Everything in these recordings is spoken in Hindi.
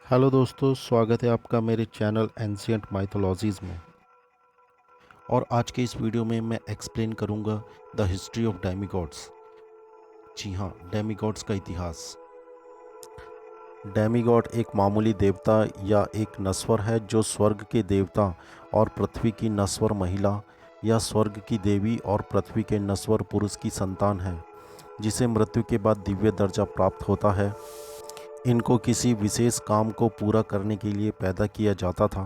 हेलो दोस्तों, स्वागत है आपका मेरे चैनल एंशिएंट माइथोलॉजीज़ में। और आज के इस वीडियो में मैं एक्सप्लेन करूंगा द हिस्ट्री ऑफ डेमीगॉड्स। जी हाँ, डेमीगॉड्स का इतिहास। डेमीगॉड एक मामूली देवता या एक नश्वर है जो स्वर्ग के देवता और पृथ्वी की नश्वर महिला या स्वर्ग की देवी और पृथ्वी के नश्वर पुरुष की संतान है, जिसे मृत्यु के बाद दिव्य दर्जा प्राप्त होता है। इनको किसी विशेष काम को पूरा करने के लिए पैदा किया जाता था।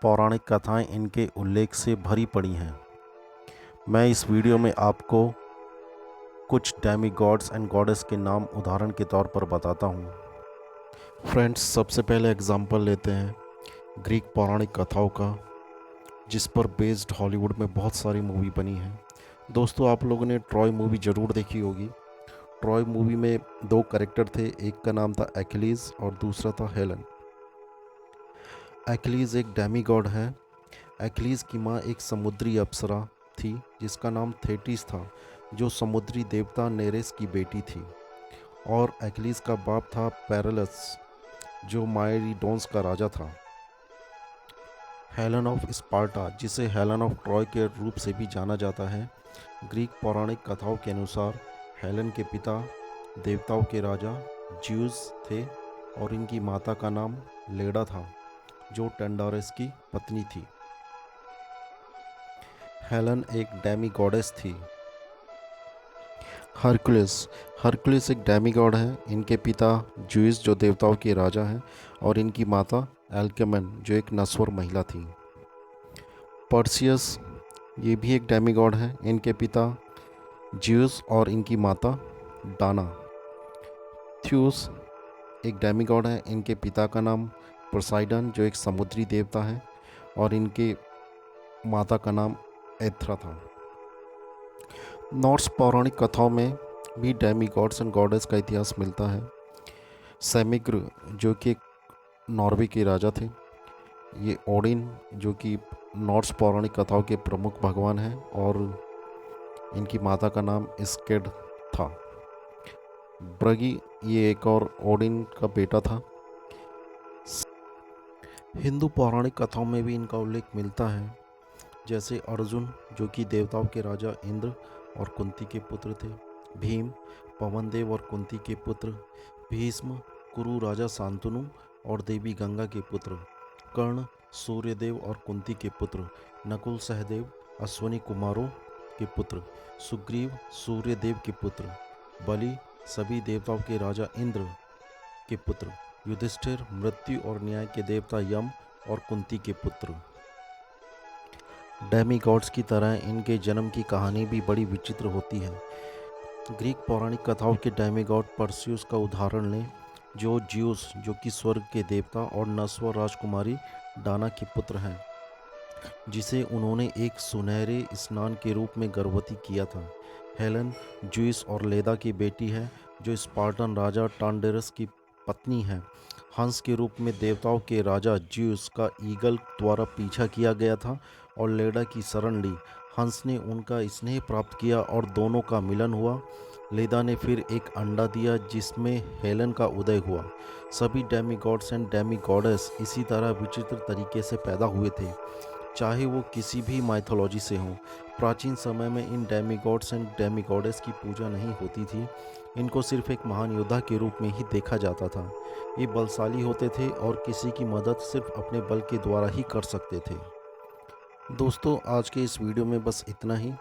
पौराणिक कथाएं इनके उल्लेख से भरी पड़ी हैं। मैं इस वीडियो में आपको कुछ डेमी गॉड्स एंड गॉडेस के नाम उदाहरण के तौर पर बताता हूँ। फ्रेंड्स, सबसे पहले एग्जाम्पल लेते हैं ग्रीक पौराणिक कथाओं का, जिस पर बेस्ड हॉलीवुड में बहुत सारी मूवी बनी है। दोस्तों, आप लोगों ने ट्रॉय मूवी ज़रूर देखी होगी। ट्रॉय मूवी में दो कैरेक्टर थे, एक का नाम था एक्लीज और दूसरा था हेलन। एक्लीज एक डेमी गॉड है। एक्लीज की माँ एक समुद्री अप्सरा थी जिसका नाम थेटिस था, जो समुद्री देवता नेरेस की बेटी थी। और एक्लीज का बाप था पेरेलस, जो मायरीडोन्स का राजा था। हेलन ऑफ स्पार्टा, जिसे हेलन ऑफ ट्रॉय के रूप से भी जाना जाता है, ग्रीक पौराणिक कथाओं के अनुसार हेलन के पिता देवताओं के राजा ज्यूस थे और इनकी माता का नाम लेडा था, जो टेंडारस की पत्नी थी। हेलन एक डेमी गॉडेस थी। हरकुलिस हरकुलिस एक डेमी गॉड है। इनके पिता ज्यूस, जो देवताओं के राजा हैं, और इनकी माता एल्केमन, जो एक नश्वर महिला थी। पर्सियस ये भी एक डेमी गॉड है। इनके पिता ज्यूस और इनकी माता डाना। थ्यूस एक डेमी गॉड है। इनके पिता का नाम पोसाइडन, जो एक समुद्री देवता है, और इनके माता का नाम एथ्रा था। नॉर्स पौराणिक कथाओं में भी डेमी गॉड्स एंड गॉडेस का इतिहास मिलता है। सेमिग्र, जो कि एक नॉर्वे के राजा थे। ये ओडिन, जो कि नॉर्स पौराणिक कथाओं के प्रमुख भगवान हैं, और इनकी माता का नाम स्केड था। ब्रगी ये एक और ओडिन का बेटा था। हिंदू पौराणिक कथाओं में भी इनका उल्लेख मिलता है, जैसे अर्जुन, जो कि देवताओं के राजा इंद्र और कुंती के पुत्र थे। भीम पवनदेव और कुंती के पुत्र। भीष्म कुरु राजा शांतनु और देवी गंगा के पुत्र। कर्ण सूर्यदेव और कुंती के पुत्र। नकुल सहदेव अश्वनी कुमारों के पुत्र। सुग्रीव सूर्यदेव के पुत्र। बलि सभी देवताओं के राजा इंद्र के पुत्र। युधिष्ठिर मृत्यु और न्याय के देवता यम और कुंती के पुत्र। डेमी गॉड्स की तरह इनके जन्म की कहानी भी बड़ी विचित्र होती है। ग्रीक पौराणिक कथाओं के डेमी गॉड परस्यूस का उदाहरण लें, जो ज्यूस, जो कि स्वर्ग के देवता, और नश्वर राजकुमारी डाना के पुत्र हैं, जिसे उन्होंने एक सुनहरे स्नान के रूप में गर्भवती किया था। हेलन ज्यूस और लेदा की बेटी है, जो स्पार्टन राजा टांडेरस की पत्नी है। हंस के रूप में देवताओं के राजा ज्यूस का ईगल द्वारा पीछा किया गया था और लेडा की शरण ली। हंस ने उनका स्नेह प्राप्त किया और दोनों का मिलन हुआ। लेदा ने फिर एक अंडा दिया, जिसमें हेलन का उदय हुआ। सभी Demi God's and Demi goddess इसी तरह विचित्र तरीके से पैदा हुए थे, चाहे वो किसी भी माइथोलॉजी से हों। प्राचीन समय में इन demigods and demigoddess की पूजा नहीं होती थी। इनको सिर्फ एक महान योद्धा के रूप में ही देखा जाता था। ये बलशाली होते थे और किसी की मदद सिर्फ अपने बल के द्वारा ही कर सकते थे। दोस्तों, आज के इस वीडियो में बस इतना ही।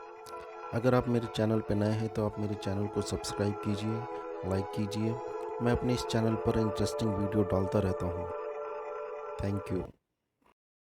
अगर आप मेरे चैनल पर नए हैं तो आप मेरे चैनल को सब्सक्राइब कीजिए, लाइक कीजिए। मैं अपने इस चैनल पर इंटरेस्टिंग वीडियो डालता रहता हूँ। Thank you.